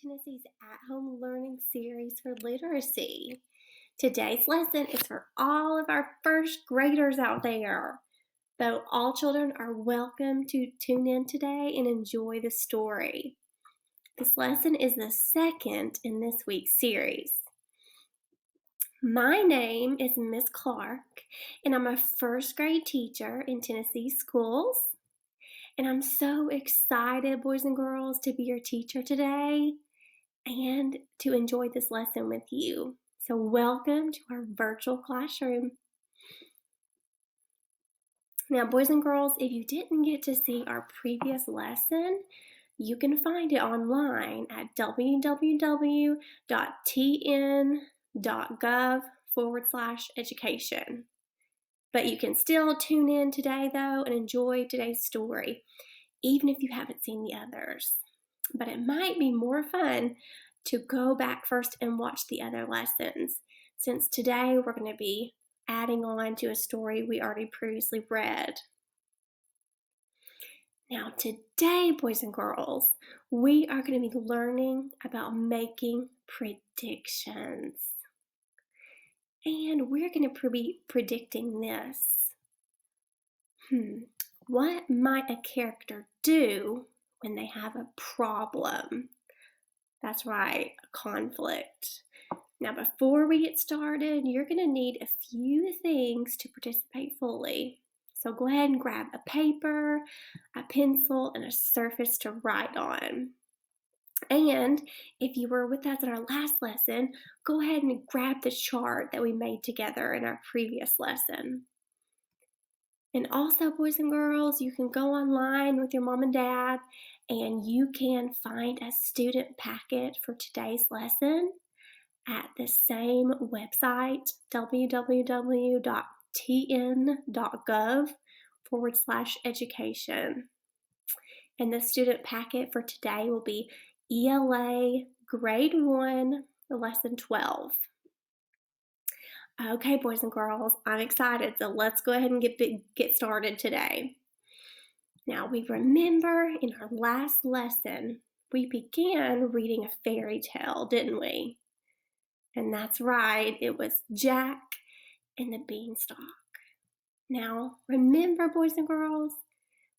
Tennessee's at-home learning series for literacy. Today's lesson is for all of our first graders out there. Though all children are welcome to tune in today and enjoy the story. This lesson is the second in this week's series. My name is Miss Clark, and I'm a first grade teacher in Tennessee schools. And I'm so excited, boys and girls, to be your teacher today and to enjoy this lesson with you. So welcome to our virtual classroom. Now, boys and girls, if you didn't get to see our previous lesson, you can find it online at www.tn.gov/education. But you can still tune in today, though, and enjoy today's story, even if you haven't seen the others. But it might be more fun to go back first and watch the other lessons, since today we're going to be adding on to a story we already previously read. Now today, boys and girls, we are going to be learning about making predictions. And we're going to be predicting this. What might a character do when they have a problem? That's right, a conflict. Now, before we get started, you're going to need a few things to participate fully. So go ahead and grab a paper, a pencil, and a surface to write on. And if you were with us in our last lesson, go ahead and grab the chart that we made together in our previous lesson. And also, boys and girls, you can go online with your mom and dad and you can find a student packet for today's lesson at the same website, www.tn.gov/education. And the student packet for today will be ELA Grade 1, Lesson 12. Okay, boys and girls, I'm excited, so let's go ahead and get started today. Now, we remember in our last lesson, we began reading a fairy tale, didn't we? And that's right, it was Jack and the Beanstalk. Now, remember, boys and girls,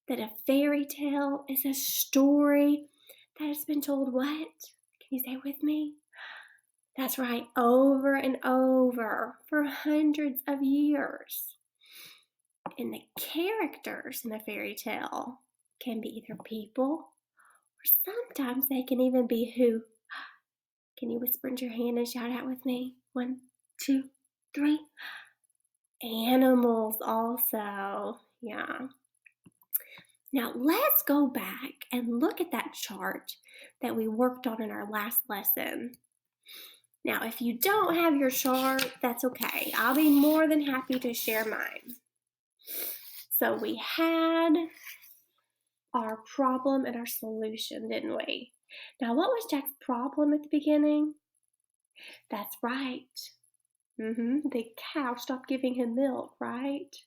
that a fairy tale is a story that has been told what? Can you say it with me? That's right, over and over for hundreds of years. And the characters in the fairy tale can be either people, or sometimes they can even be who? Can you whisper into your hand and shout out with me? 1, 2, 3. Animals also, yeah. Now let's go back and look at that chart that we worked on in our last lesson. Now, if you don't have your chart, that's okay. I'll be more than happy to share mine. So we had our problem and our solution, didn't we? Now, what was Jack's problem at the beginning? That's right. The cow stopped giving him milk, right?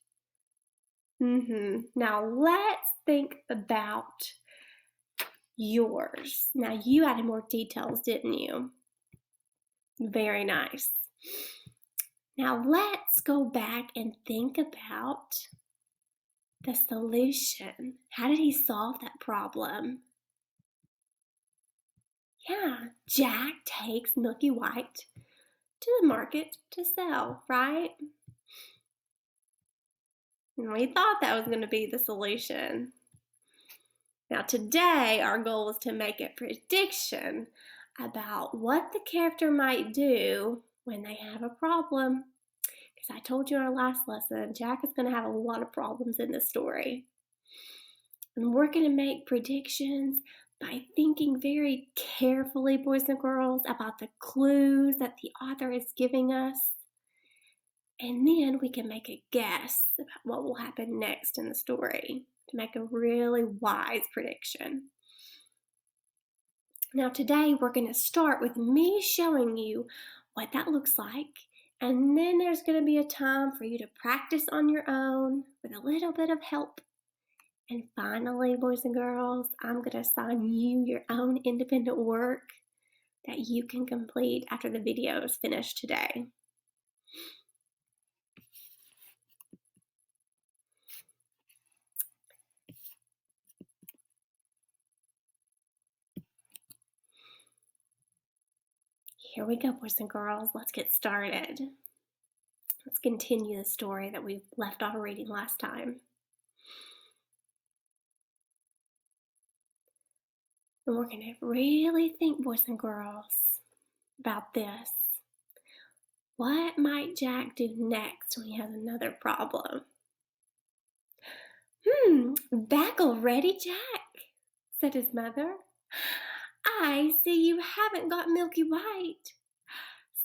Now, let's think about yours. Now, you added more details, didn't you? Very nice. Now let's go back and think about the solution. How did he solve that problem? Yeah, Jack takes Milky White to the market to sell, right? And we thought that was going to be the solution. Now today our goal is to make a prediction about what the character might do when they have a problem. Because I told you in our last lesson, Jack is going to have a lot of problems in this story. And we're going to make predictions by thinking very carefully, boys and girls, about the clues that the author is giving us. And then we can make a guess about what will happen next in the story to make a really wise prediction. Now today we're going to start with me showing you what that looks like, and then there's going to be a time for you to practice on your own with a little bit of help. And finally, boys and girls, I'm going to assign you your own independent work that you can complete after the video is finished today. Here we go, boys and girls. Let's get started. Let's continue the story that we left off reading last time. And we're going to really think, boys and girls, about this. What might Jack do next when he has another problem? Back already, Jack, said his mother. I see you haven't got Milky White.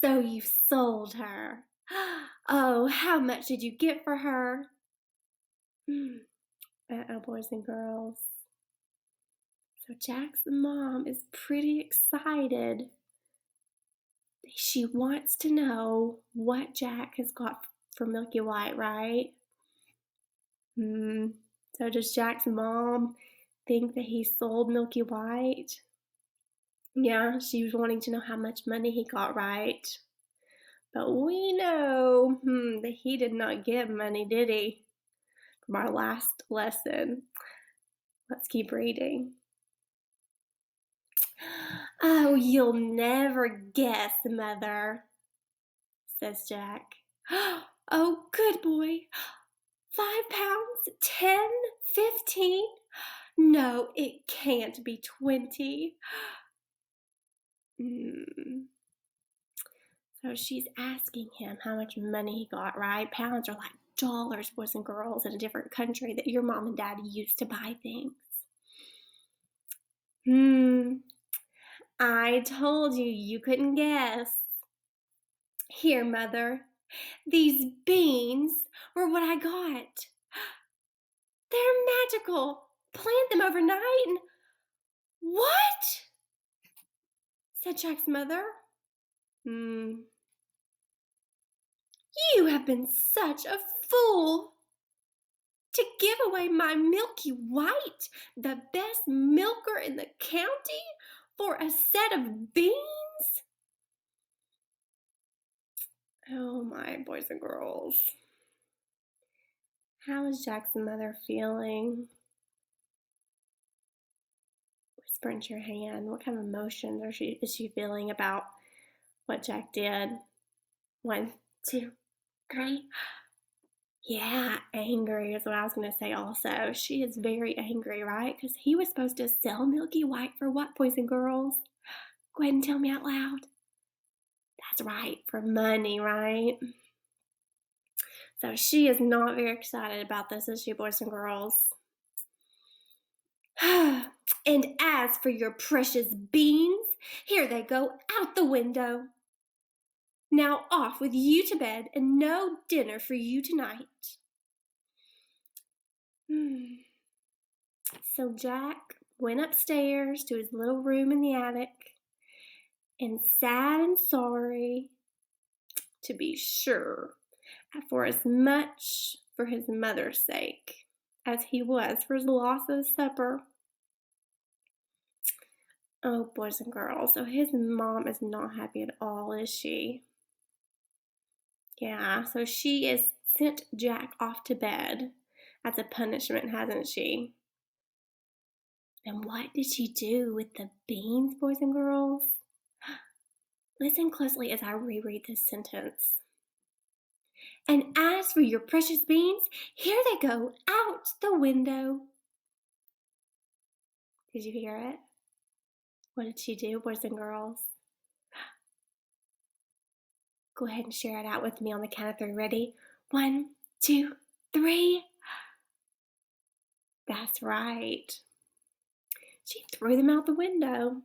So you've sold her. Oh, how much did you get for her? Uh-oh, boys and girls. So Jack's mom is pretty excited. She wants to know what Jack has got for Milky White, right? So does Jack's mom think that he sold Milky White? Yeah, she was wanting to know how much money he got, right? But we know that he did not get money, did he? From our last lesson. Let's keep reading. Oh, you'll never guess, Mother, says Jack. Oh, good boy. 5 pounds? 10? 15? No, it can't be 20. So she's asking him how much money he got, right? Pounds are like dollars, boys and girls, in a different country that your mom and dad used to buy things. I told you you couldn't guess. Here, Mother, these beans were what I got. They're magical. Plant them overnight and... What? Said Jack's mother. You have been such a fool. To give away my Milky White, the best milker in the county, for a set of beans? Oh my, boys and girls. How is Jack's mother feeling? Whisper into your hand. What kind of emotions is she feeling about what Jack did? 1, 2, 3. Yeah, angry is what I was going to say also. She is very angry, right? Because he was supposed to sell Milky White for what, boys and girls? Go ahead and tell me out loud. That's right, for money, right? So she is not very excited about this, is she, boys and girls? And as for your precious beans, here they go out the window. Now off with you to bed, and no dinner for you tonight. So Jack went upstairs to his little room in the attic, and sad and sorry, to be sure, for as much for his mother's sake as he was for his loss of his supper. Oh, boys and girls, so his mom is not happy at all, is she? Yeah, so she has sent Jack off to bed as a punishment, hasn't she? And what did she do with the beans, boys and girls? Listen closely as I reread this sentence. And as for your precious beans, here they go out the window. Did you hear it? What did she do, boys and girls? Go ahead and share it out with me on the count of 3. Ready? 1, 2, 3. That's right. She threw them out the window.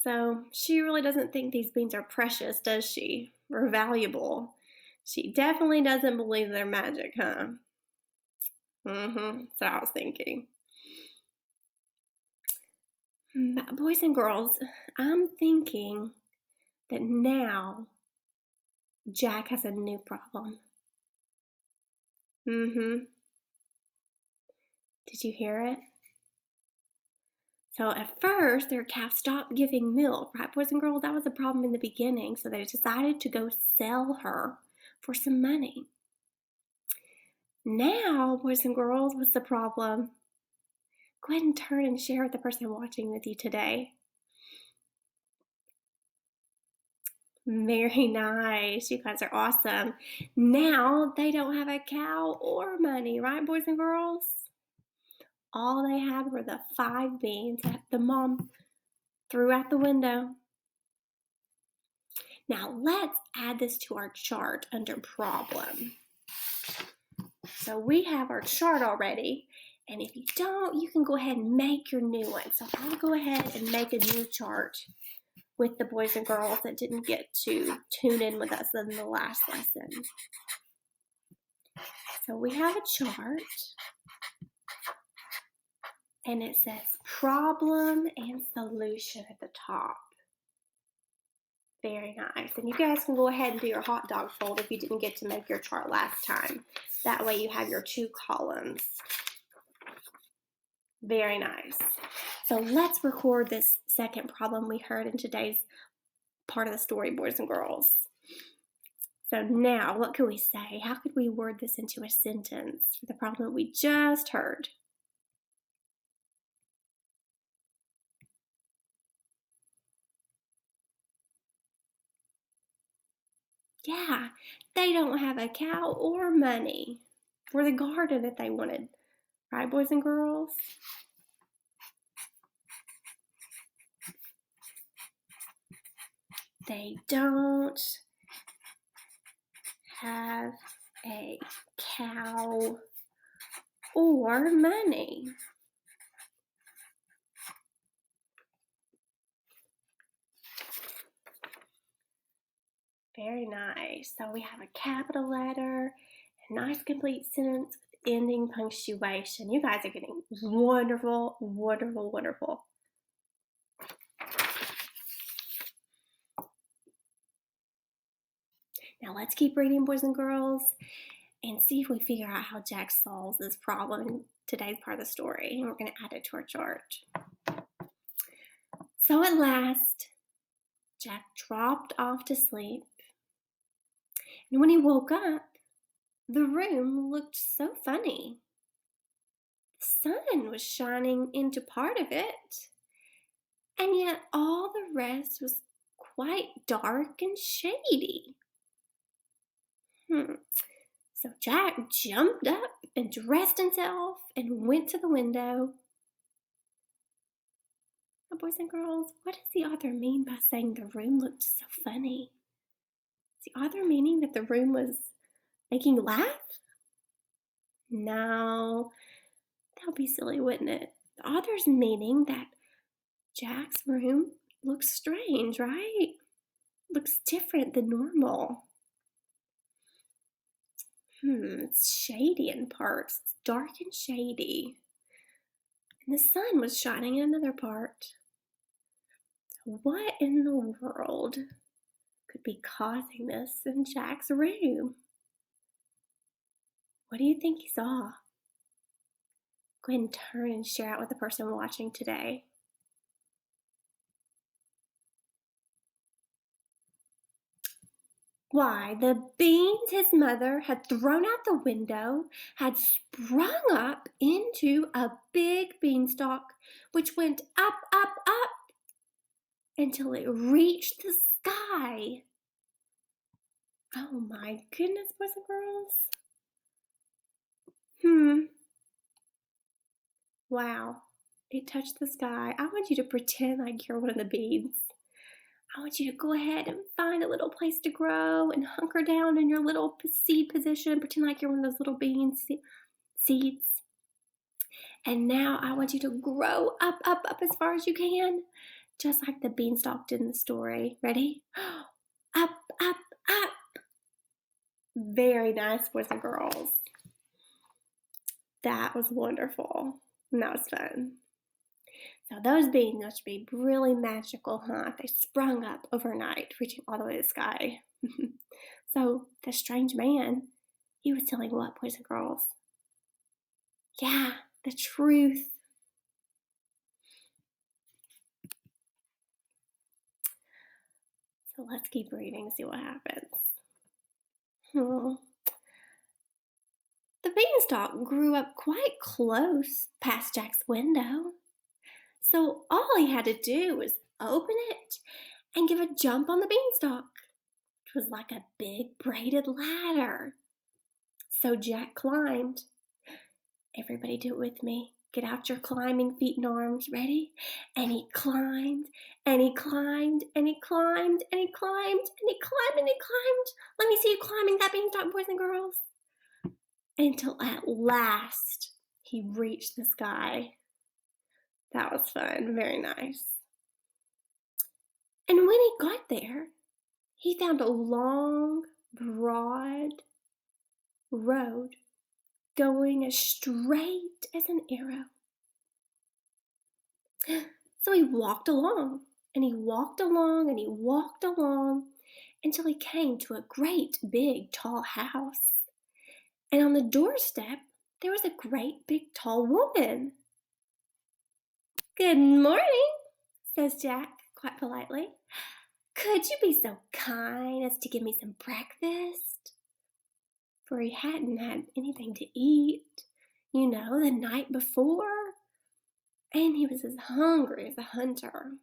So she really doesn't think these beans are precious, does she? Or valuable. She definitely doesn't believe they're magic, huh? That's what I was thinking. But boys and girls, I'm thinking that now Jack has a new problem. Did you hear it? So at first, their calf stopped giving milk, right, boys and girls? That was a problem in the beginning. So they decided to go sell her for some money. Now, boys and girls, what's the problem? Go ahead and turn and share with the person watching with you today. Very nice. You guys are awesome. Now they don't have a cow or money, right, boys and girls? All they had were the 5 beans that the mom threw out the window. Now let's add this to our chart under problem. So we have our chart already, and if you don't, you can go ahead and make your new one. So I'll go ahead and make a new chart with the boys and girls that didn't get to tune in with us in the last lesson. So we have a chart, and it says problem and solution at the top. Very nice. And you guys can go ahead and do your hot dog fold if you didn't get to make your chart last time. That way you have your 2 columns. Very nice. So let's record this second problem we heard in today's part of the story, boys and girls. So now, what could we say? How could we word this into a sentence for the problem that we just heard? Yeah, they don't have a cow or money for the garden that they wanted. Right, boys and girls? They don't have a cow or money. Very nice. So we have a capital letter, a nice complete sentence with ending punctuation. You guys are getting wonderful, wonderful, wonderful. Now let's keep reading, boys and girls, and see if we figure out how Jack solves this problem in today's part of the story. And we're going to add it to our chart. So at last, Jack dropped off to sleep. And when he woke up, the room looked so funny. The sun was shining into part of it, and yet all the rest was quite dark and shady. So Jack jumped up and dressed himself and went to the window. Now, boys and girls, what does the author mean by saying the room looked so funny? Is the author meaning that the room was making laugh? No, that would be silly, wouldn't it? The author's meaning that Jack's room looks strange, right? Looks different than normal. It's shady in parts. It's dark and shady. And the sun was shining in another part. What in the world could be causing this in Jack's room? What do you think he saw? Go ahead and turn and share it with the person watching today. Why, the beans his mother had thrown out the window had sprung up into a big beanstalk, which went up, up, up until it reached the sky. Oh my goodness, boys and girls. Wow, it touched the sky. I want you to pretend like you're one of the beans. I want you to go ahead and find a little place to grow and hunker down in your little seed position. Pretend like you're one of those little bean seeds. And now I want you to grow up, up, up as far as you can, just like the beanstalk did in the story. Ready? Up, up, up. Very nice, boys and girls. That was wonderful. And that was fun. So those beans must be really magical, huh? They sprung up overnight, reaching all the way to the sky. So the strange man, he was telling what, boys and girls? Yeah, the truth. So let's keep reading and see what happens. Hmm. The beanstalk grew up quite close past Jack's window. So all he had to do was open it and give a jump on the beanstalk. It was like a big braided ladder. So Jack climbed. Everybody do it with me. Get out your climbing feet and arms. Ready? And he climbed, and he climbed, and he climbed, and he climbed, and he climbed, and he climbed. Let me see you climbing that beanstalk, boys and girls. Until at last he reached the sky. That was fun. Very nice. And when he got there, he found a long, broad road going as straight as an arrow. So he walked along, and he walked along, and he walked along until he came to a great big tall house. And on the doorstep, there was a great big tall woman. "Good morning," says Jack quite politely. "Could you be so kind as to give me some breakfast?" For he hadn't had anything to eat, the night before, and he was as hungry as a hunter.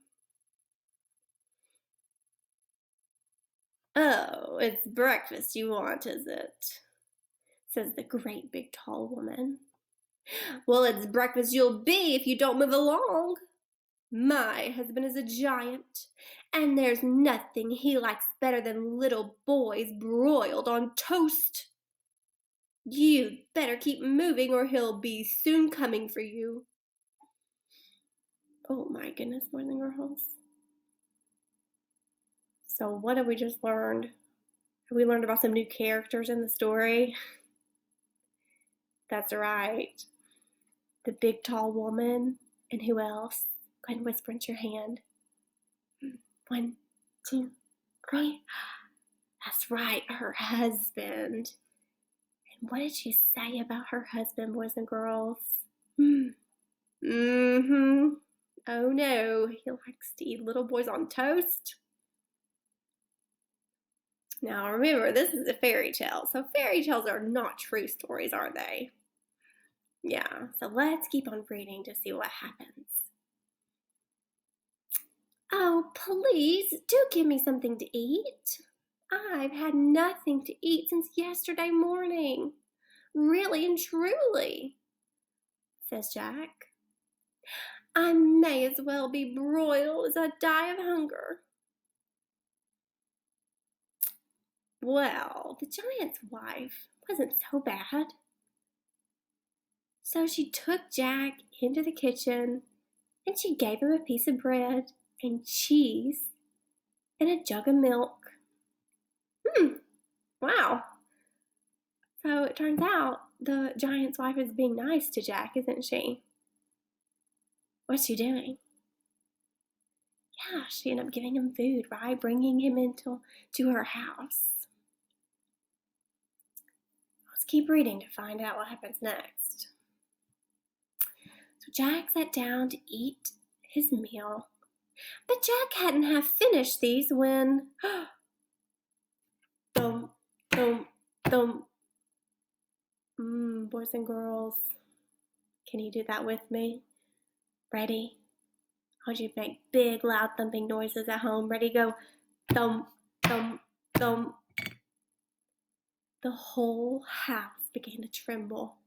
"Oh, it's breakfast you want, is it?" says the great big tall woman. "Well, it's breakfast you'll be if you don't move along. My husband is a giant, and there's nothing he likes better than little boys broiled on toast. You'd better keep moving or he'll be soon coming for you." Oh my goodness, boys and girls. So what have we just learned? Have we learned about some new characters in the story? That's right. The big tall woman, and who else? Go ahead and whisper into your hand. 1, 2, 3. That's right, her husband. And what did she say about her husband, boys and girls? Oh no, he likes to eat little boys on toast. Now remember, this is a fairy tale, so fairy tales are not true stories, are they? Yeah, so let's keep on reading to see what happens. "Oh, please, do give me something to eat. I've had nothing to eat since yesterday morning. Really and truly," says Jack. "I may as well be broiled as I die of hunger." Well, the giant's wife wasn't so bad. So she took Jack into the kitchen and she gave him a piece of bread and cheese and a jug of milk. Wow. So it turns out the giant's wife is being nice to Jack, isn't she? What's she doing? Yeah, she ended up giving him food, right? Bringing him to her house. Let's keep reading to find out what happens next. So Jack sat down to eat his meal, but Jack hadn't half finished these when thump, thump, thump. Boys and girls, can you do that with me? Ready? I want you to make big, loud thumping noises at home. Ready? Go. Thump, thump, thump. The whole house began to tremble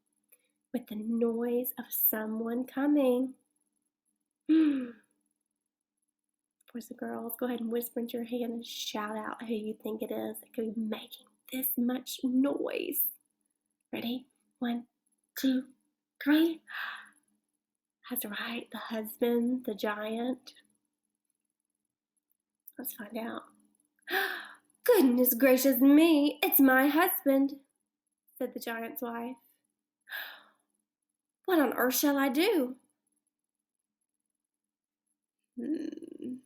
with the noise of someone coming. Boys and girls, go ahead and whisper into your hand and shout out who you think it is that could be making this much noise. Ready? 1, 2, 3. That's right, the husband, the giant. Let's find out. "Goodness gracious me, it's my husband," said the giant's wife. "What on earth shall I do?" Do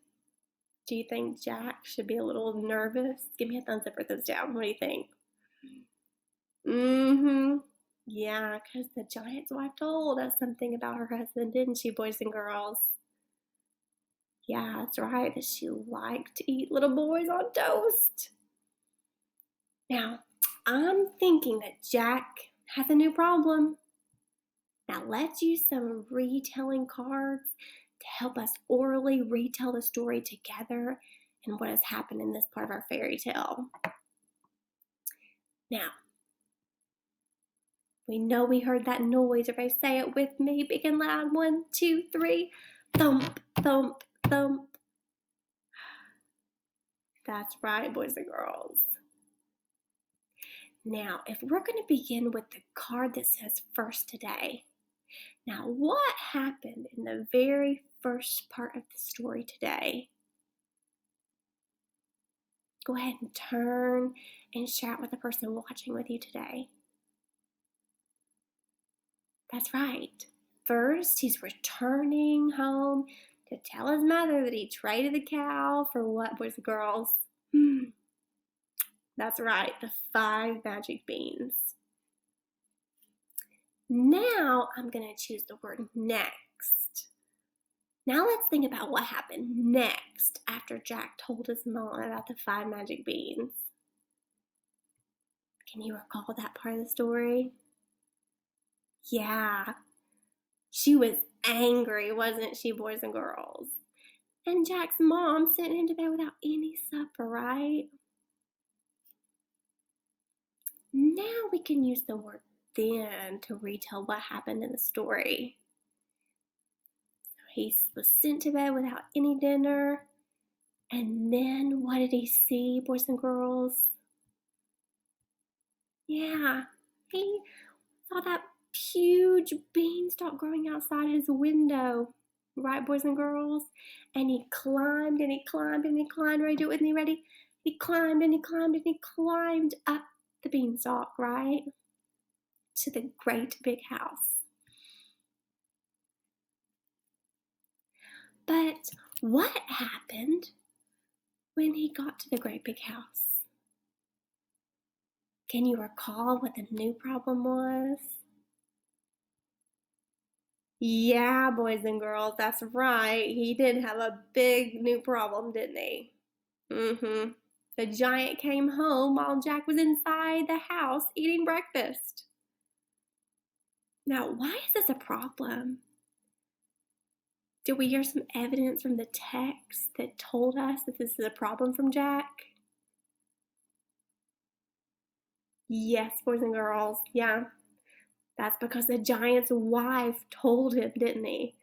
you think Jack should be a little nervous? Give me a thumbs up or thumbs down. What do you think? Yeah, because the giant's wife told us something about her husband, didn't she, boys and girls? Yeah, that's right, that she liked to eat little boys on toast. Now, I'm thinking that Jack has a new problem. Now, let's use some retelling cards to help us orally retell the story together and what has happened in this part of our fairy tale. Now, we know we heard that noise. Everybody say it with me, big and loud. 1, 2, 3. Thump, thump, thump. That's right, boys and girls. Now, if we're going to begin with the card that says first today. Now, what happened in the very first part of the story today? Go ahead and turn and share it with the person watching with you today. That's right. First, he's returning home to tell his mother that he traded the cow for what, boys and girls? That's right, the 5 magic beans. Now I'm going to choose the word next. Now let's think about what happened next after Jack told his mom about the 5 magic beans. Can you recall that part of the story? Yeah, she was angry, wasn't she, boys and girls? And Jack's mom sent him to bed without any supper, right? Now we can use the word then to retell what happened in the story. He was sent to bed without any dinner. And then what did he see, boys and girls? Yeah, he saw that huge beanstalk growing outside his window. Right, boys and girls? And he climbed and he climbed and he climbed. Ready? Do it with me, ready? He climbed and he climbed and he climbed up the beanstalk, right? To the great big house. But what happened when he got to the great big house? Can you recall what the new problem was? Yeah, boys and girls, that's right. He did have a big new problem, didn't he? The giant came home while Jack was inside the house eating breakfast. Now, why is this a problem? Did we hear some evidence from the text that told us that this is a problem from Jack? Yes, boys and girls, yeah. That's because the giant's wife told him, didn't he?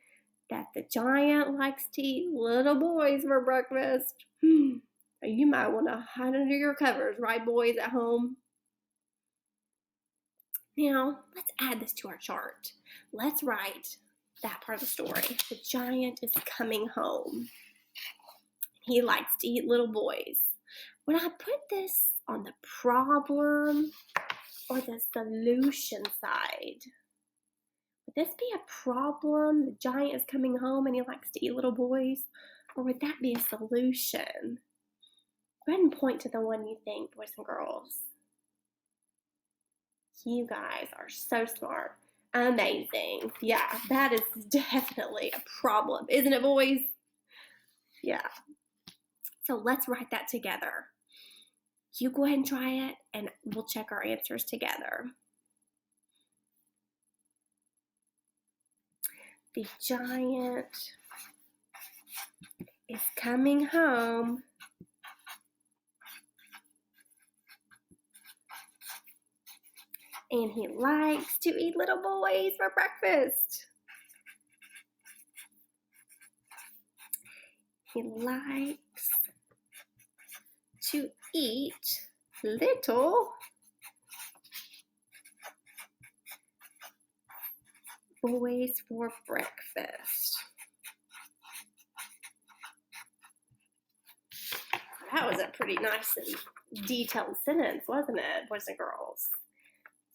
That the giant likes to eat little boys for breakfast. You might want to hide under your covers, right, boys at home? Now, let's add this to our chart. Let's write that part of the story. The giant is coming home. He likes to eat little boys. Would I put this on the problem or the solution side? Would this be a problem? The giant is coming home and he likes to eat little boys? Or would that be a solution? Go ahead and point to the one you think, boys and girls. You guys are so smart. Amazing. Yeah, that is definitely a problem, isn't it, boys? Yeah. So let's write that together. You go ahead and try it, and we'll check our answers together. The giant is coming home. And he likes to eat little boys for breakfast. He likes to eat little boys for breakfast. That was a pretty nice and detailed sentence, wasn't it, boys and girls?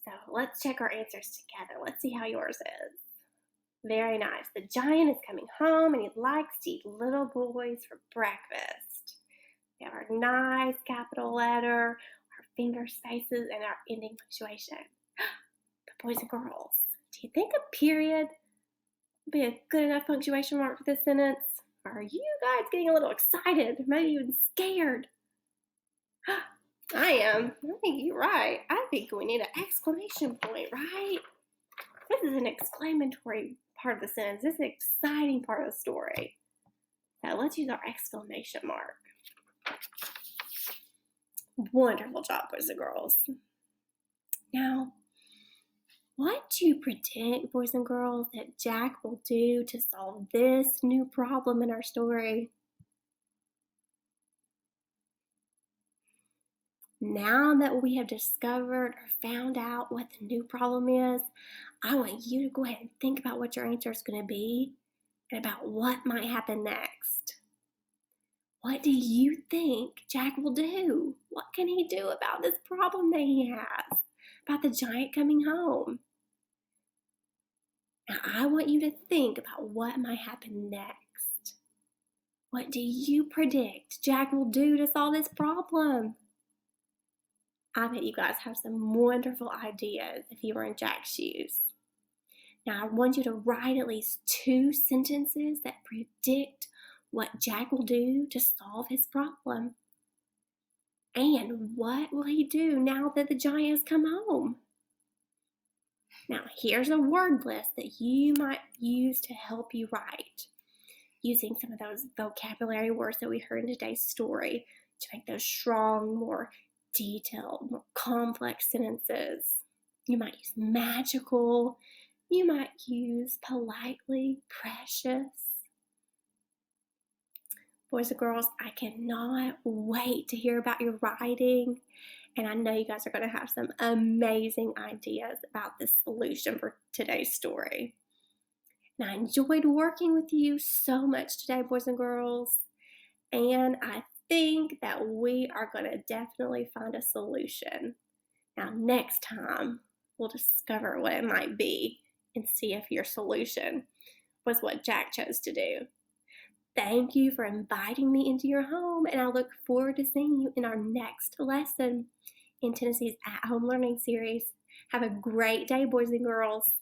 So let's check our answers together. Let's see how yours is. Very nice. The giant is coming home and he likes to eat little boys for breakfast. We have our nice capital letter, our finger spaces, and our ending punctuation. But boys and girls, do you think a period would be a good enough punctuation mark for this sentence? Are you guys getting a little excited? Maybe even scared? I am. I think you're right. I think we need an exclamation point, right? This is an exclamatory part of the sentence. This is an exciting part of the story. Now let's use our exclamation mark. Wonderful job, boys and girls. Now, what do you predict, boys and girls, that Jack will do to solve this new problem in our story? Now that we have discovered or found out what the new problem is, I want you to go ahead and think about what your answer is going to be and about what might happen next. What do you think Jack will do? What can he do about this problem that he has, about the giant coming home? Now, I want you to think about what might happen next. What do you predict Jack will do to solve this problem? I bet you guys have some wonderful ideas if you were in Jack's shoes. Now, I want you to write at least 2 sentences that predict what Jack will do to solve his problem. And what will he do now that the giant has come home? Now, here's a word list that you might use to help you write, using some of those vocabulary words that we heard in today's story to make those strong, more detailed, more complex sentences. You might use magical, you might use politely, precious. Boys and girls, I cannot wait to hear about your writing, and I know you guys are going to have some amazing ideas about the solution for today's story. And I enjoyed working with you so much today, boys and girls, and I think that we are going to definitely find a solution. Now, next time, we'll discover what it might be and see if your solution was what Jack chose to do. Thank you for inviting me into your home, and I look forward to seeing you in our next lesson in Tennessee's At Home Learning series. Have a great day, boys and girls.